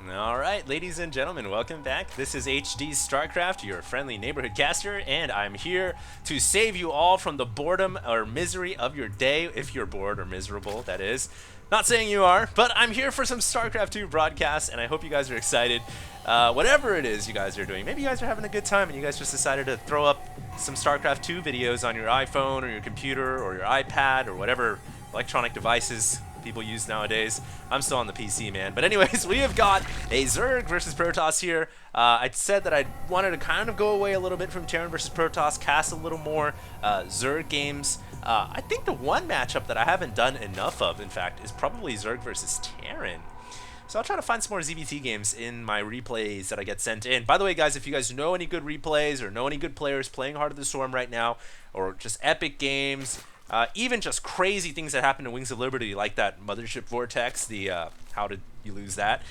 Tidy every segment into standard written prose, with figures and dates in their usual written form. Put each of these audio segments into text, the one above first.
Alright, ladies and gentlemen, welcome back. This is HD's StarCraft, your friendly neighborhood caster, and I'm here to save you all from the boredom or misery of your day, if you're bored or miserable, that is. Not saying you are, but I'm here for some StarCraft 2 broadcasts, and I hope you guys are excited. Whatever it is you guys are doing, maybe you guys are having a good time and you guys just decided to throw up some StarCraft 2 videos on your iPhone or your computer or your iPad or whatever electronic devices people use nowadays. I'm still on the PC, man. But anyways, we have got a Zerg versus Protoss here. I said that I wanted to kind of go away a little bit from Terran versus Protoss, cast a little more Zerg games. I think the one matchup that I haven't done enough of, in fact, is probably Zerg versus Terran. So I'll try to find some more ZVT games in my replays that I get sent in. By the way, guys, if you guys know any good replays or know any good players playing Heart of the Swarm right now, or just epic games, even just crazy things that happen in Wings of Liberty, like that Mothership Vortex, the how did you lose that?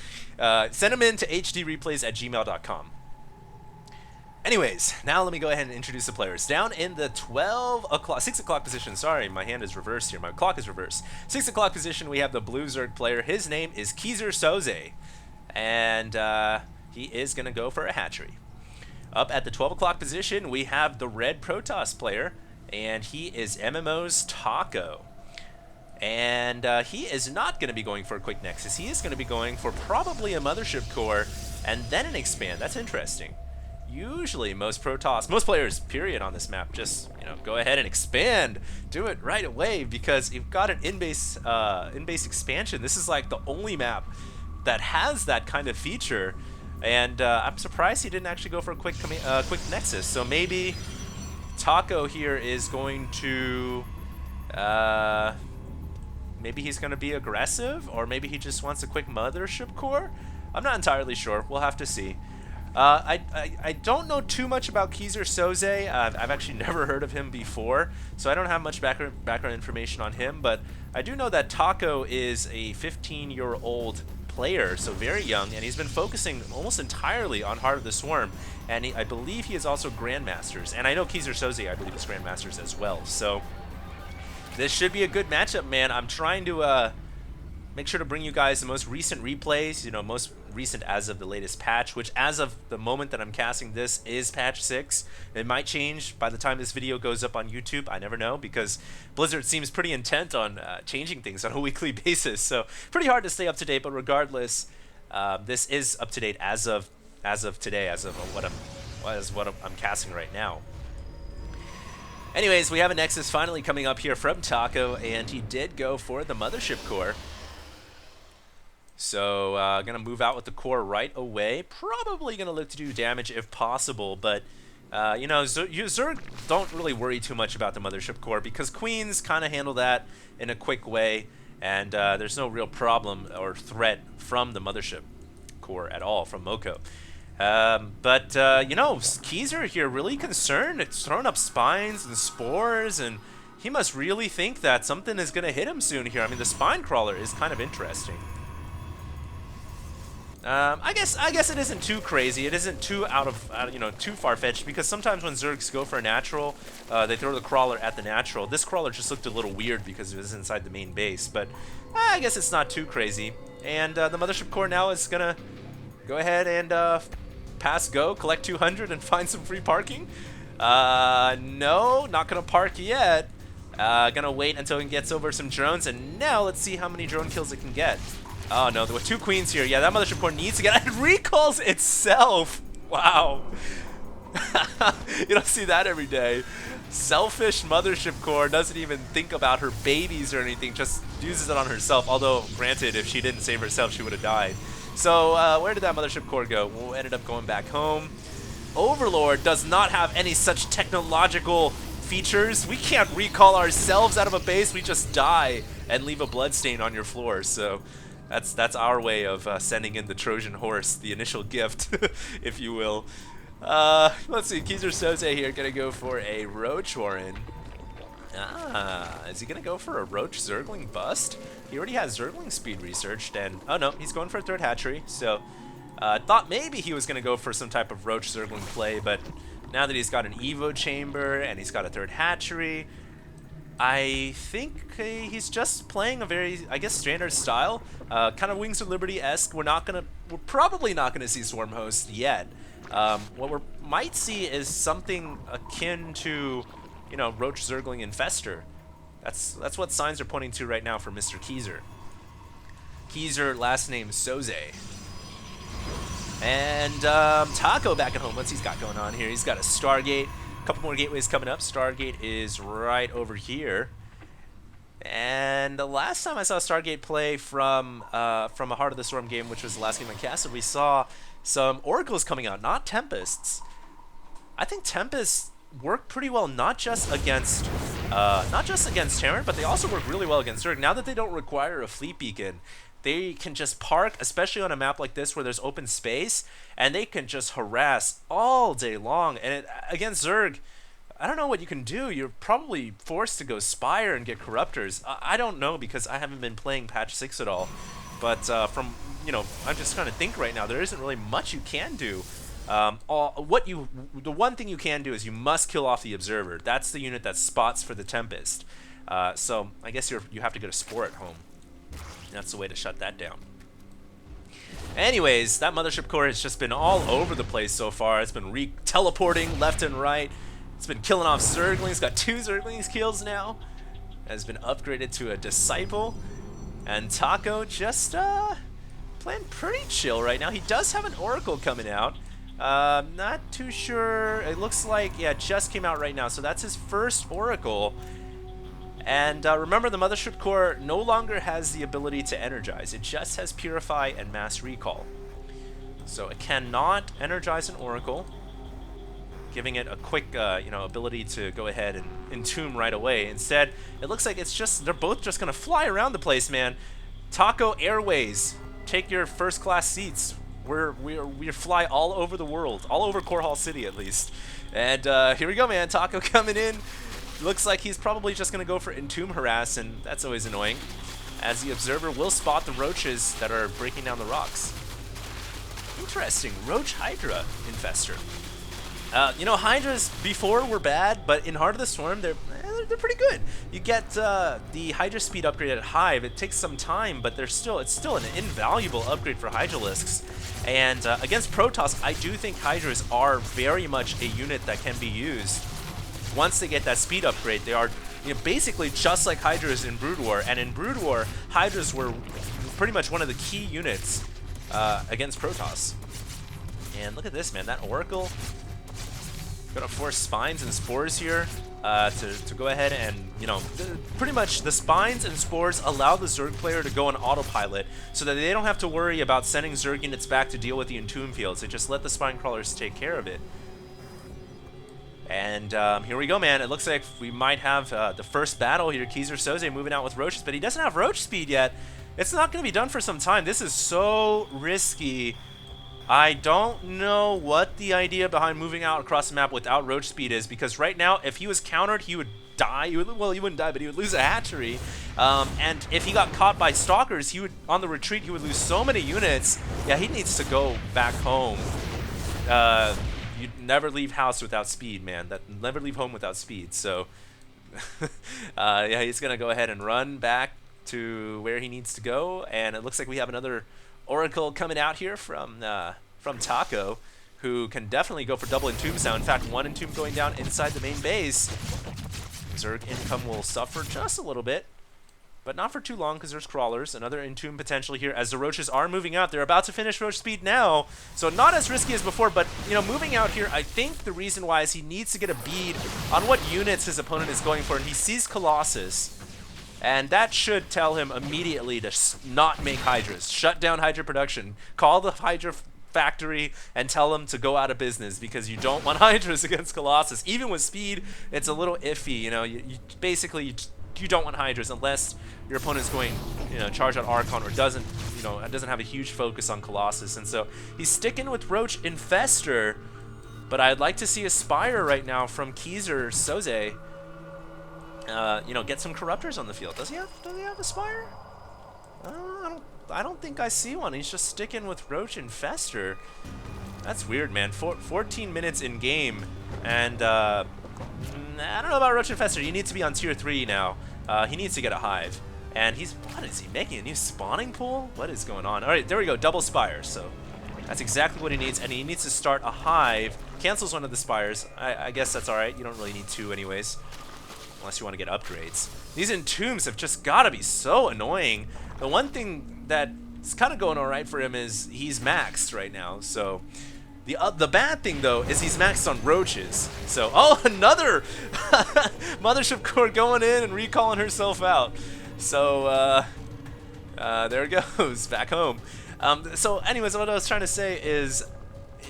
Send them in to HDreplays@gmail.com. Anyways, now let me go ahead and introduce the players. Down in the 6 o'clock position, sorry, my hand is reversed here, my clock is reversed. 6 o'clock position, we have the blue Zerg player. His name is Keysersoze, and he is going to go for a hatchery. Up at the 12 o'clock position, we have the red Protoss player, and he is MMO.Takko. And he is not going to be going for a quick Nexus. He is going to be going for probably a Mothership Core and then an Expand. That's interesting. Usually most players, period, on this map just, go ahead and expand. Do it right away because you've got an in-base expansion. This is like the only map that has that kind of feature. And I'm surprised he didn't actually go for a quick Nexus. So maybe Takko here is going to, maybe he's going to be aggressive, or maybe he just wants a quick Mothership Core. I'm not entirely sure. We'll have to see. I don't know too much about Keysersoze. I've actually never heard of him before, so I don't have much background information on him, but I do know that Takko is a 15-year-old player, so very young, and he's been focusing almost entirely on Heart of the Swarm, and I believe he is also Grandmasters, and I know Keysersoze, I believe, is Grandmasters as well, so this should be a good matchup, man. I'm trying to make sure to bring you guys the most recent replays, most recent as of the latest patch, which as of the moment that I'm casting this is patch 6. It might change by the time this video goes up on YouTube. I never know, because Blizzard seems pretty intent on changing things on a weekly basis, so pretty hard to stay up to date. But regardless, this is up to date as of today, as of what I'm casting right now. Anyways, we have a Nexus finally coming up here from Takko, and he did go for the Mothership Core. So, gonna move out with the core right away. Probably gonna look to do damage if possible, but Zerg don't really worry too much about the Mothership Core because Queens kind of handle that in a quick way, and there's no real problem or threat from the Mothership Core at all from Moko. Keyser here really concerned. It's throwing up spines and spores, and he must really think that something is gonna hit him soon here. I mean, the spine crawler is kind of interesting. I guess it isn't too crazy. It isn't too too far-fetched, because sometimes when Zergs go for a natural, they throw the crawler at the natural. This crawler just looked a little weird because it was inside the main base, but I guess it's not too crazy. And the Mothership Core now is gonna go ahead and pass go, collect 200, and find some free parking. No, not gonna park yet. Gonna wait until it gets over some drones, and now let's see how many drone kills it can get. Oh no, there were 2 queens here. Yeah, that Mothership Core needs to get it. Recalls itself. Wow. You don't see that every day. Selfish Mothership Core doesn't even think about her babies or anything, just uses it on herself. Although, granted, if she didn't save herself, she would have died. So, where did that Mothership Core go? Well, ended up going back home. Overlord does not have any such technological features. We can't recall ourselves out of a base. We just die and leave a bloodstain on your floor. So that's our way of sending in the Trojan horse, the initial gift, if you will. Let's see, Keysersoze here gonna go for a Roach Warren. Is he gonna go for a Roach Zergling bust? He already has Zergling speed researched, and oh no, he's going for a 3rd hatchery. So thought maybe he was gonna go for some type of Roach Zergling play, but now that he's got an Evo chamber and he's got a 3rd hatchery, I think he's just playing a very, I guess, standard style, kind of Wings of Liberty-esque. We're probably not gonna see Swarm Host yet. What we might see is something akin to, you know, Roach, Zergling, and Fester. That's what signs are pointing to right now for Mr. Keyser. Keyser, last name Soze. And Takko back at home. What's he's got going on here? He's got a Stargate. A couple more gateways coming up. Stargate is right over here. And the last time I saw Stargate play from a Heart of the Storm game, which was the last game I casted, we saw some Oracles coming out, not Tempests. I think Tempests work pretty well, not just against Terran, but they also work really well against Zerg. Now that they don't require a fleet beacon, they can just park, especially on a map like this where there's open space, and they can just harass all day long. And against Zerg, I don't know what you can do. You're probably forced to go Spire and get Corruptors. I don't know because I haven't been playing patch 6 at all. But from, you know, I'm just trying to think right now, there isn't really much you can do. The one thing you can do is you must kill off the Observer. That's the unit that spots for the Tempest. So I guess you have to go to Spore at home. That's the way to shut that down. Anyways, that Mothership Core has just been all over the place so far. It's been teleporting left and right. It's been killing off Zerglings. Got 2 Zerglings kills now. Has been upgraded to a Disciple. And Takko just playing pretty chill right now. He does have an Oracle coming out. Not too sure. It looks like, yeah, it just came out right now. So that's his first Oracle. And remember, the Mothership Core no longer has the ability to energize. It just has Purify and Mass Recall. So it cannot energize an Oracle, giving it a quick, you know, ability to go ahead and entomb right away. Instead, it looks like they're both just gonna fly around the place, man. Takko Airways, take your first-class seats. We fly all over the world, all over Core Hall City at least. And here we go, man. Takko coming in. Looks like he's probably just going to go for Entomb Harass, and that's always annoying, as the Observer will spot the Roaches that are breaking down the rocks. Interesting. Roach Hydra Infester. You know, Hydras before were bad, but in Heart of the Storm, they're pretty good. You get the Hydra speed upgrade at Hive. It takes some time, but it's still an invaluable upgrade for Hydralisks. And against Protoss, I do think Hydras are very much a unit that can be used. Once they get that speed upgrade, they are, you know, basically just like Hydras in Brood War. And in Brood War, Hydras were pretty much one of the key units against Protoss. And look at this, man. That Oracle gonna force Spines and Spores here to go ahead and, you know, pretty much the Spines and Spores allow the Zerg player to go on autopilot so that they don't have to worry about sending Zerg units back to deal with the Entomb fields. They just let the Spine Crawlers take care of it. And here we go, man. It looks like we might have the first battle here. Keysersoze moving out with Roaches, but he doesn't have Roach speed yet. It's not going to be done for some time. This is so risky. I don't know what the idea behind moving out across the map without Roach speed is, because right now, if he was countered, he would die. Well, he wouldn't die, but he would lose a hatchery. And if he got caught by Stalkers, he would, on the retreat, he would lose so many units. Yeah, he needs to go back home. You never leave house without speed, man. Never leave home without speed. So, yeah, he's gonna go ahead and run back to where he needs to go. And it looks like we have another Oracle coming out here from Takko, who can definitely go for double Entombs now. In fact, one Entomb going down inside the main base. Zerg income will suffer just a little bit, but not for too long because there's Crawlers. Another Entomb potentially here as the Roaches are moving out. They're about to finish Roach speed now, so not as risky as before, but, you know, moving out here, I think the reason why is he needs to get a bead on what units his opponent is going for, and he sees Colossus, and that should tell him immediately to not make Hydras. Shut down Hydra production. Call the Hydra factory and tell them to go out of business, because you don't want Hydras against Colossus. Even with speed, it's a little iffy, you know. You basically you don't want Hydras unless your opponent's going, you know, charge out Archon or doesn't have a huge focus on Colossus. And so he's sticking with Roach Infester, but I'd like to see a Spire right now from Keysersoze. You know, get some Corruptors on the field. Does he have a Spire? I don't think I see one. He's just sticking with Roach Infester. That's weird, man. 14 minutes in game, and I don't know about Roach Infestor. You need to be on tier 3 now. He needs to get a hive. And he's, what is he making? A new spawning pool? What is going on? All right, there we go, double spires. So that's exactly what he needs. And he needs to start a hive. Cancels one of the spires. I guess that's all right. You don't really need 2 anyways, unless you want to get upgrades. These entombs have just got to be so annoying. The one thing that's kind of going all right for him is he's maxed right now. So the bad thing, though, is he's maxed on roaches. So, oh, another Mothership Core going in and recalling herself out. So, there it goes, back home. So, anyways, what I was trying to say is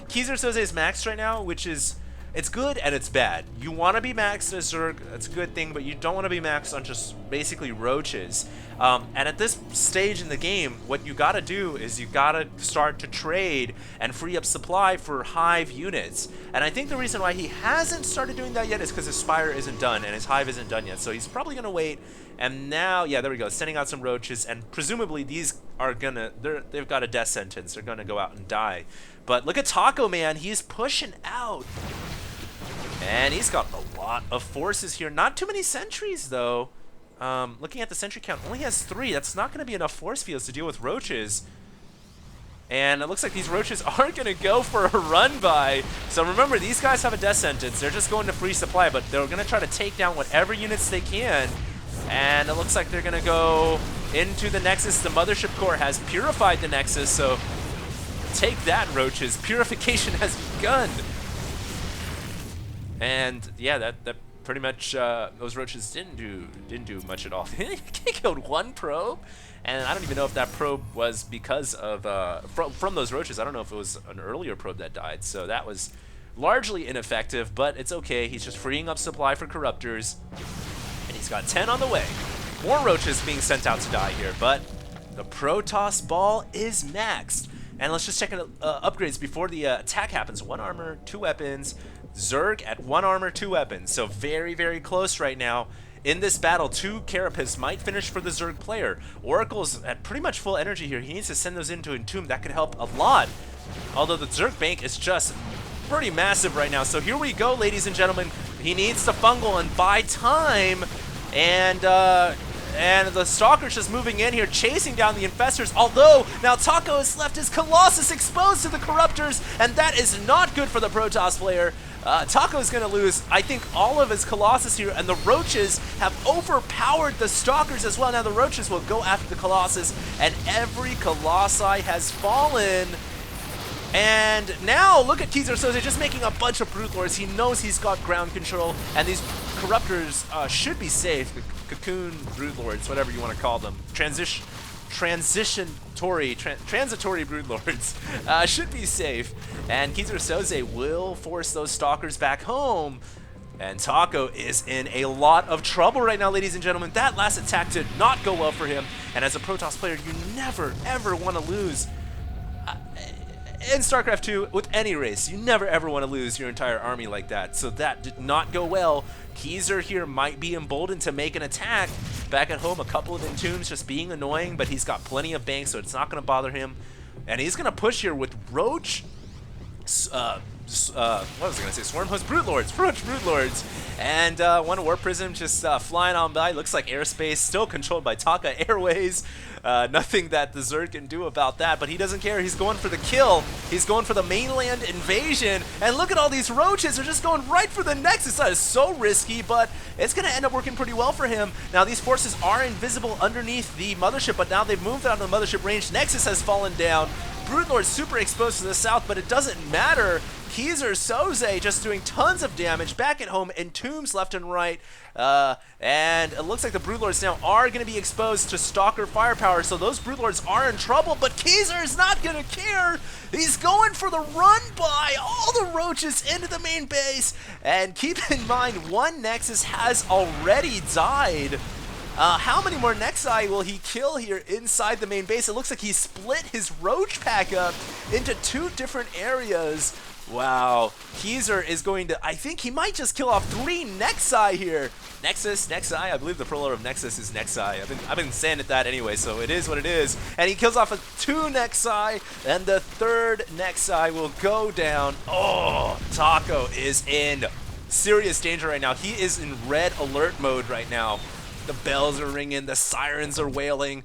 Keysersoze is maxed right now, which is, it's good and it's bad. You want to be maxed as Zerg, that's a good thing, but you don't want to be maxed on just basically roaches. And at this stage in the game, what you gotta do is you gotta start to trade and free up supply for hive units. And I think the reason why he hasn't started doing that yet is because his spire isn't done and his hive isn't done yet. So he's probably gonna wait. And now, yeah, there we go, sending out some roaches, and presumably these are gonna, they've got a death sentence. They're gonna go out and die. But look at Takko, man, he's pushing out. And he's got a lot of forces here. Not too many sentries, though. Looking at the sentry count, only has 3. That's not going to be enough force fields to deal with roaches. And it looks like these roaches aren't going to go for a run by. So remember, these guys have a death sentence. They're just going to free supply, but they're going to try to take down whatever units they can. And it looks like they're going to go into the Nexus. The Mothership Core has purified the Nexus, so take that, roaches. Purification has begun. And yeah, that pretty much those roaches didn't do much at all. He killed 1 probe, and I don't even know if that probe was because of from those roaches. I don't know if it was an earlier probe that died. So that was largely ineffective, but it's okay. He's just freeing up supply for corruptors, and he's got 10 on the way. More roaches being sent out to die here, but the Protoss ball is maxed. And let's just check upgrades before the attack happens. 1 armor, 2 weapons. Zerg at 1 armor, 2 weapons. So very, very close right now. In this battle, 2 Carapace might finish for the Zerg player. Oracle's at pretty much full energy here. He needs to send those into Entomb. That could help a lot. Although the Zerg bank is just pretty massive right now. So here we go, ladies and gentlemen. He needs to fungal and buy time. And the Stalker's just moving in here, chasing down the Infestors, although now Takko has left his Colossus exposed to the Corruptors, and that is not good for the Protoss player. Takko is going to lose, I think, all of his Colossus here, and the Roaches have overpowered the Stalkers as well. Now the Roaches will go after the Colossus, and every Colossi has fallen. And now, look at Keysersoze just making a bunch of Brute Lords. He knows he's got ground control, and these Corruptors should be safe. Cocoon Brute Lords, whatever you want to call them. Transitory Brood Lords should be safe. And Keysersoze will force those Stalkers back home. And Takko is in a lot of trouble right now, ladies and gentlemen. That last attack did not go well for him. And as a Protoss player, you never, ever want to lose. In StarCraft 2, with any race, you never ever want to lose your entire army like that. So that did not go well. Keyser here might be emboldened to make an attack. Back at home, a couple of Entombs just being annoying, but he's got plenty of banks, so it's not going to bother him. And he's going to push here with Roach. What was I going to say? Swarmhost Brute Lords. Roach Brute Lords. And one Warp Prism just flying on by. Looks like airspace still controlled by Taka Airways. Nothing that the Zerg can do about that, but he doesn't care. He's going for the kill. He's going for the mainland invasion. And look at all these roaches. They're just going right for the Nexus. That is so risky, but it's going to end up working pretty well for him. Now, these forces are invisible underneath the mothership, but now they've moved out of the mothership range. Nexus has fallen down. Brood Lord's super exposed to the south, but it doesn't matter. Keysersoze just doing tons of damage back at home, Entombs left and right, and it looks like the Broodlords now are going to be exposed to Stalker firepower, so those Broodlords are in trouble, but Keyser is not going to care. He's going for the run by all the roaches into the main base, and keep in mind, one Nexus has already died. How many more Nexi will he kill here inside the main base? It looks like he split his Roach pack up into 2 different areas. Wow, Keyser is going to, I think he might just kill off 3 Nexi here. Nexi, I believe the plural of Nexus is Nexi. I've been saying it that anyway, so it is what it is. And he kills off 2 Nexi, and the 3rd Nexi will go down. Oh, Takko is in serious danger right now. He is in red alert mode right now. The bells are ringing, the sirens are wailing,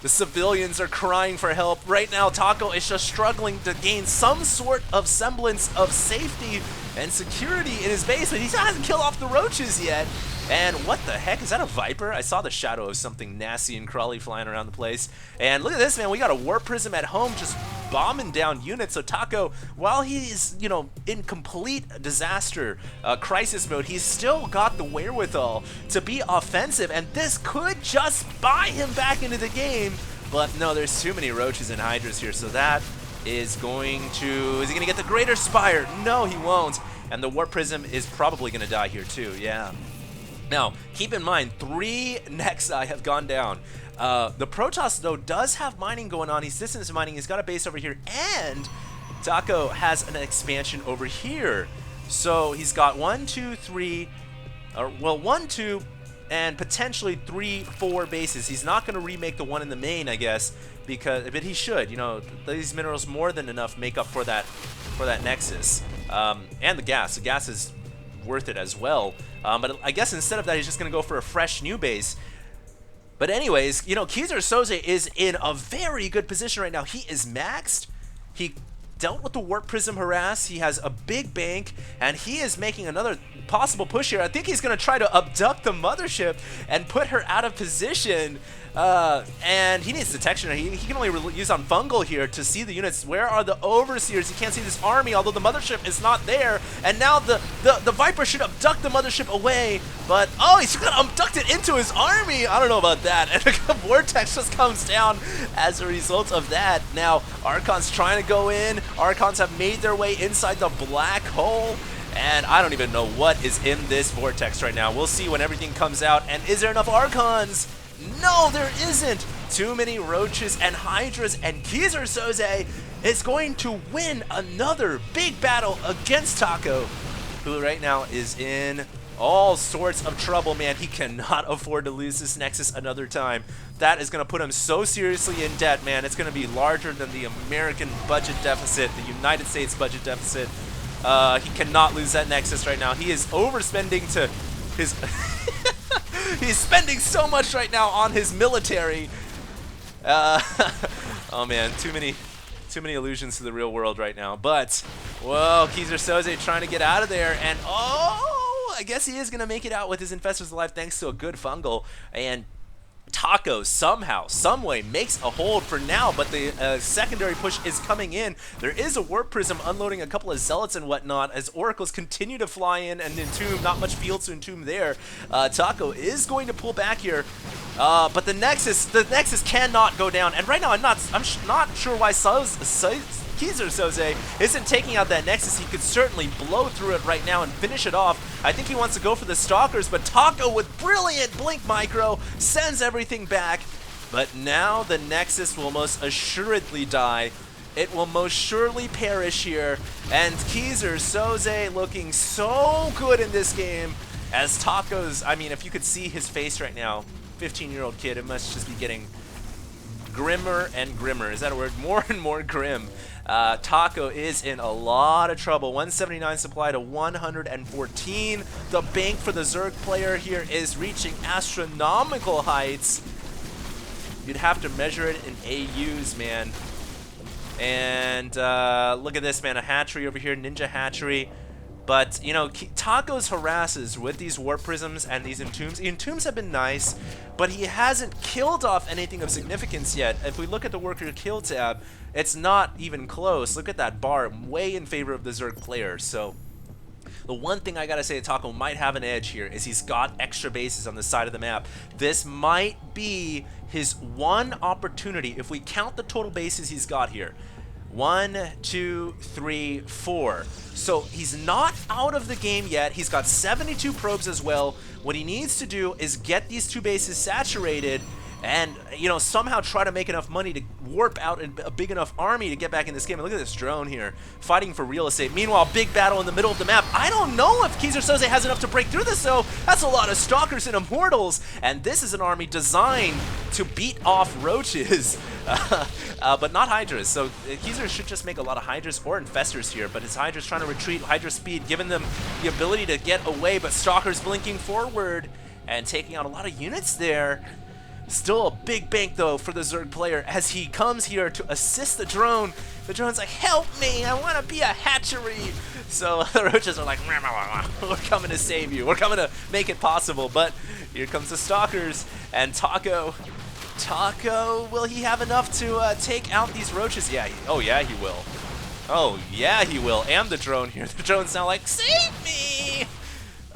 the civilians are crying for help. Right now, Takko is just struggling to gain some sort of semblance of safety and security in his base, but he hasn't killed off the roaches yet. And what the heck, is that a Viper? I saw the shadow of something nasty and crawly flying around the place. And look at this, man, we got a Warp Prism at home just bombing down units. So Takko, while he's, you know, in complete disaster crisis mode, he's still got the wherewithal to be offensive, and this could just buy him back into the game. But no, there's too many roaches and hydras here, so that is going to... Is he going to get the Greater Spire? No, he won't. And the Warp Prism is probably going to die here too, yeah. Now, keep in mind, 3 Nexi have gone down. The Protoss, though, does have mining going on. He's distance mining. He's got a base over here. And Takko has an expansion over here. So he's got 1, 2, 3, or, well, 1, 2, and potentially 3, 4 bases. He's not going to remake the one in the main, I guess, but he should. You know, these minerals more than enough make up for that Nexus. And the gas. The gas is worth it as well. But I guess instead of that, he's just going to go for a fresh new base. But anyways, you know, Keysersoze is in a very good position right now. He is maxed. He dealt with the Warp Prism harass. He has a big bank, and he is making another possible push here. I think he's going to try to abduct the mothership and put her out of position. And he needs detection. He can only use on Fungal here to see the units. Where are the Overseers? He can't see this army, although the mothership is not there. And now the Viper should abduct the mothership away. But, oh, he's going to abduct it into his army. I don't know about that. And the Vortex just comes down as a result of that. Now, Archon's trying to go in. Archons have made their way inside the black hole. And I don't even know what is in this Vortex right now. We'll see when everything comes out. And is there enough Archons? No, there isn't. Too many roaches and hydras, and Keysersoze is going to win another big battle against Takko, who right now is in all sorts of trouble, man. He cannot afford to lose this Nexus another time. That is going to put him so seriously in debt, man. It's going to be larger than the American budget deficit, the United States budget deficit. He cannot lose that Nexus right now. He is overspending to his... He's spending so much right now on his military. Oh man, too many illusions to the real world right now. But, whoa, Keysersoze trying to get out of there, and oh, I guess he is gonna make it out with his infestors alive thanks to a good fungal. And Takko somehow, someway makes a hold for now, but the secondary push is coming in. There is a Warp Prism unloading a couple of Zealots and whatnot as Oracles continue to fly in and entomb. Not much field to entomb there. Takko is going to pull back here, but the Nexus cannot go down. And right now, I'm not sure why Keysersoze isn't taking out that Nexus. He could certainly blow through it right now and finish it off. I think he wants to go for the Stalkers, but Takko with brilliant Blink Micro sends everything back. But now the Nexus will most assuredly die. It will most surely perish here. And Keysersoze looking so good in this game as Takko's, I mean, if you could see his face right now, 15-year-old kid, it must just be getting grimmer and grimmer. Is that a word? More and more grim. Takko is in a lot of trouble. 179 supply to 114. The bank for the Zerg player here is reaching astronomical heights. You'd have to measure it in AUs, man. And look at this, man. A hatchery over here, Ninja Hatchery. But, you know, Takko's harasses with these Warp Prisms and these Entombs. Entombs have been nice, but he hasn't killed off anything of significance yet. If we look at the worker kill tab, it's not even close. Look at that bar, way in favor of the Zerg player. So the one thing I gotta say Takko might have an edge here is he's got extra bases on the side of the map. This might be his one opportunity if we count the total bases he's got here. 1, 2, 3, 4. So he's not out of the game yet. He's got 72 probes as well. What he needs to do is get these 2 bases saturated and, you know, somehow try to make enough money to warp out a big enough army to get back in this game. And look at this drone here, fighting for real estate. Meanwhile, big battle in the middle of the map. I don't know if Keysersoze has enough to break through this, though. That's a lot of Stalkers and Immortals. And this is an army designed to beat off roaches. but not Hydras. So Keyser should just make a lot of Hydras or Infestors here, but his Hydra's trying to retreat, Hydra speed, giving them the ability to get away, but Stalker's blinking forward and taking out a lot of units there. Still a big bank, though, for the Zerg player as he comes here to assist the drone. The drone's like, help me, I want to be a hatchery. So the roaches are like, we're coming to save you. We're coming to make it possible. But here comes the Stalkers and Takko. Takko, will he have enough to take out these roaches? Yeah, oh yeah, he will. Oh yeah, he will. And the drone here. The drone's now like, save me!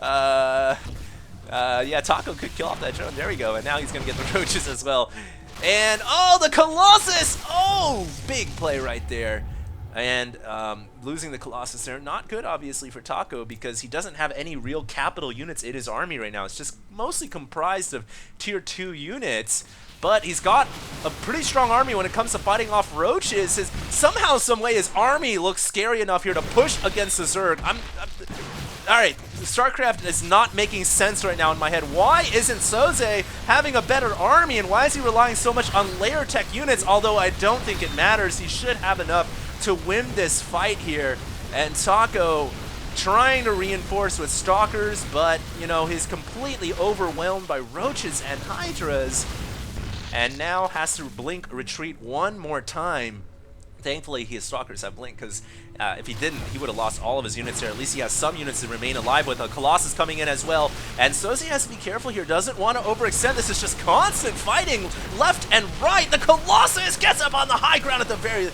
Yeah, Takko could kill off that drone. There we go. And now he's going to get the roaches as well. And, oh, the Colossus! Oh, big play right there. And losing the Colossus there, not good, obviously, for Takko because he doesn't have any real capital units in his army right now. It's just mostly comprised of tier 2 units. But he's got a pretty strong army when it comes to fighting off roaches. Somehow, some way, his army looks scary enough here to push against the Zerg. Alright, StarCraft is not making sense right now in my head. Why isn't Soze having a better army, and why is he relying so much on layer tech units? Although I don't think it matters. He should have enough to win this fight here. And Takko trying to reinforce with Stalkers, but, you know, he's completely overwhelmed by roaches and Hydras. And now has to blink retreat one more time. Thankfully, his Stalkers have blink, because if he didn't, he would have lost all of his units there. At least he has some units to remain alive with. A Colossus coming in as well. And Soze has to be careful here. Doesn't want to overextend. This is just constant fighting left and right. The Colossus gets up on the high ground at the very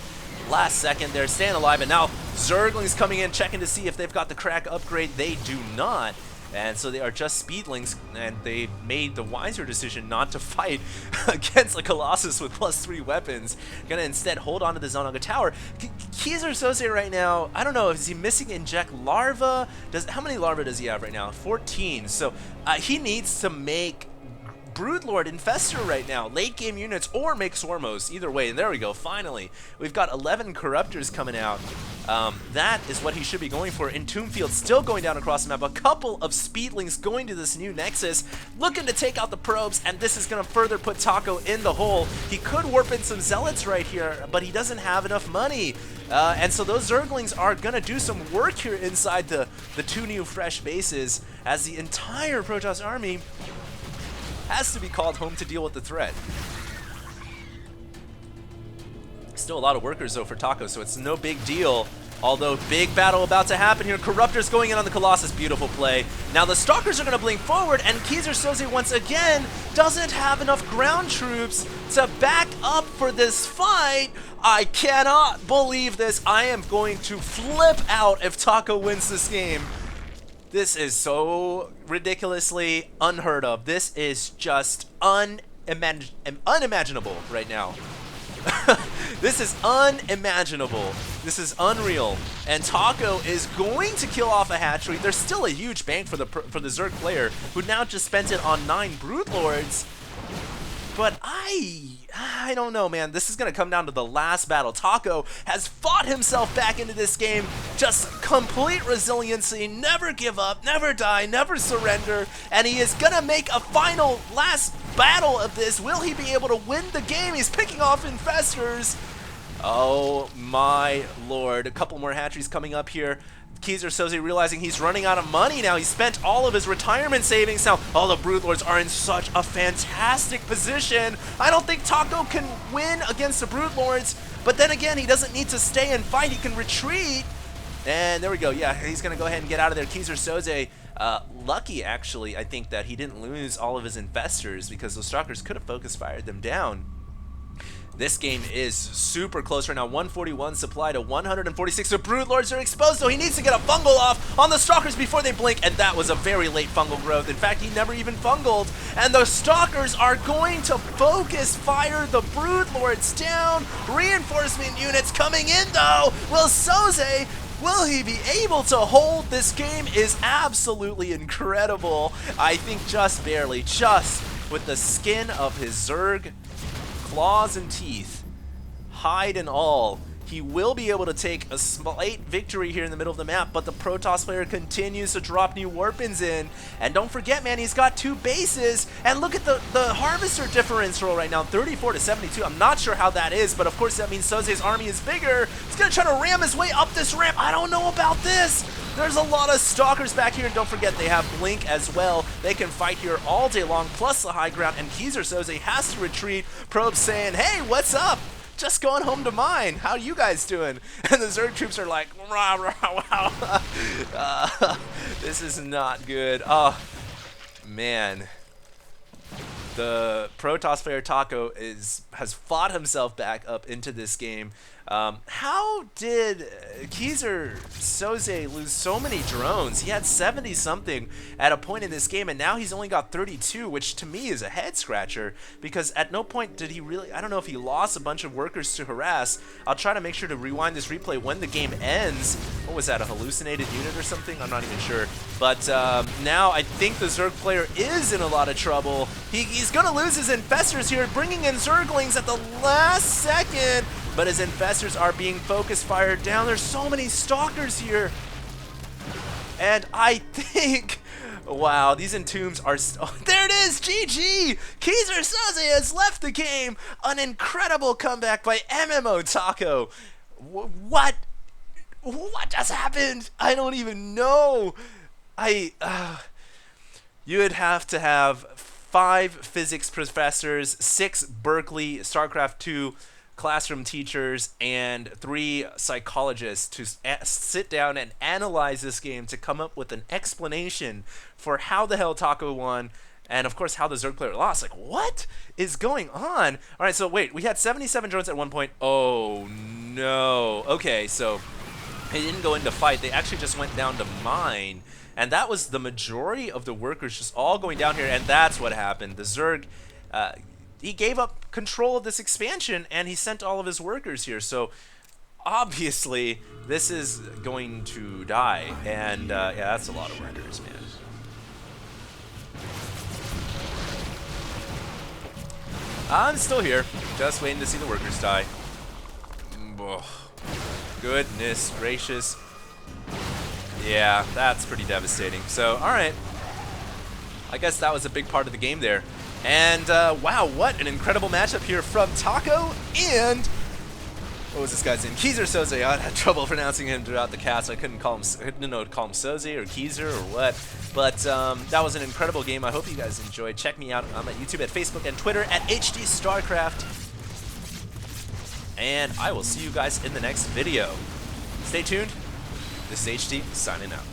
last second. They're staying alive. And now Zerglings coming in, checking to see if they've got the crack upgrade. They do not. And so they are just speedlings, and they made the wiser decision not to fight against a Colossus with +3 weapons. Gonna instead hold on to the Zonaga Tower. Keysersoze right now, I don't know, is he missing Inject Larva? How many larvae does he have right now? 14. So he needs to make Broodlord Infestor right now, late game units, or make Swarmos, either way. And there we go, finally. We've got 11 Corruptors coming out. That is what he should be going for. Entombfield still going down across the map. A couple of Speedlings going to this new Nexus, looking to take out the probes, and this is going to further put Takko in the hole. He could warp in some Zealots right here, but he doesn't have enough money. And so those Zerglings are going to do some work here inside the two new fresh bases, as the entire Protoss army has to be called home to deal with the threat. Still a lot of workers though for Takko, so it's no big deal. Although big battle about to happen here. Corruptors going in on the Colossus, beautiful play. Now the Stalkers are going to blink forward, and Keysersoze once again doesn't have enough ground troops to back up for this fight. I cannot believe this. I am going to flip out if Takko wins this game. This is so ridiculously unheard of. This is just unimaginable right now. This is unimaginable. This is unreal. And Takko is going to kill off a hatchery. There's still a huge bank for the Zerg player, who now just spent it on 9 Broodlords. But I don't know, man. This is going to come down to the last battle. Takko has fought himself back into this game. Just complete resiliency. Never give up. Never die. Never surrender. And he is going to make a final last battle of this. Will he be able to win the game? He's picking off Infestors. Oh, my lord. A couple more hatcheries coming up here. Keysersoze realizing he's running out of money now. He spent all of his retirement savings now. All the Broodlords are in such a fantastic position. I don't think Takko can win against the Broodlords, but then again, he doesn't need to stay and fight. He can retreat. And there we go. Yeah, he's going to go ahead and get out of there. Keysersoze, lucky actually, I think, that he didn't lose all of his Infestors, because those Stalkers could have focus fired them down. This game is super close right now. 141 supply to 146. The Broodlords are exposed, so he needs to get a fungal off on the Stalkers before they blink, and that was a very late fungal growth. In fact, he never even fungaled. And the Stalkers are going to focus fire the Broodlords down. Reinforcement units coming in, though. Will Soze, will he be able to hold? This game is absolutely incredible. I think just barely, just with the skin of his Zerg claws and teeth, hide and all, he will be able to take a slight victory here in the middle of the map, but the Protoss player continues to drop new weapons in. And don't forget, man, he's got 2 bases, and look at the Harvester differential right now, 34 to 72. I'm not sure how that is, but of course that means Soze's army is bigger. He's gonna try to ram his way up this ramp. I don't know about this. There's a lot of Stalkers back here, and don't forget they have Blink as well. They can fight here all day long, plus the high ground, and Keysersoze has to retreat. Probe saying, hey, what's up? Just going home to mine. How you guys doing? And the Zerg troops are like, rah, rah, wow. This is not good. Oh, man. The Protoss player Takko has fought himself back up into this game. How did Keysersoze lose so many drones? He had 70-something at a point in this game, and now he's only got 32, which to me is a head-scratcher, because at no point did he really... I don't know if he lost a bunch of workers to harass. I'll try to make sure to rewind this replay when the game ends. What was that, a hallucinated unit or something? I'm not even sure. But now I think the Zerg player is in a lot of trouble. He's going to lose his Infestors here, bringing in Zerglings at the last second. But his Infestors are being focus fired down. There's so many Stalkers here. And I think... Wow, these Entombs are... Oh, there it is! GG! Keysersoze has left the game! An incredible comeback by MMO.Takko. What? What just happened? I don't even know. You would have to have 5 physics professors, 6 Berkeley StarCraft 2 classroom teachers, and 3 psychologists to sit down and analyze this game to come up with an explanation for how the hell Takko won, and of course how the Zerg player lost. Like, what is going on? All right, so wait, we had 77 drones at one point. Oh no. Okay, so they didn't go into fight. They actually just went down to mine, and that was the majority of the workers just all going down here, and that's what happened. The Zerg, he gave up control of this expansion, and he sent all of his workers here. So obviously this is going to die, and yeah, that's a lot of workers, man. I'm still here, just waiting to see the workers die. Oh, goodness gracious. Yeah, that's pretty devastating. So, all right. I guess that was a big part of the game there. And wow, what an incredible matchup here from Takko and... What was this guy's name? Keysersoze. I had trouble pronouncing him throughout the cast. I couldn't call him, call him Soze or Keyser or what. But that was an incredible game. I hope you guys enjoyed. Check me out. I'm at YouTube, at Facebook, and Twitter at HDStarcraft. And I will see you guys in the next video. Stay tuned. This is HD signing out.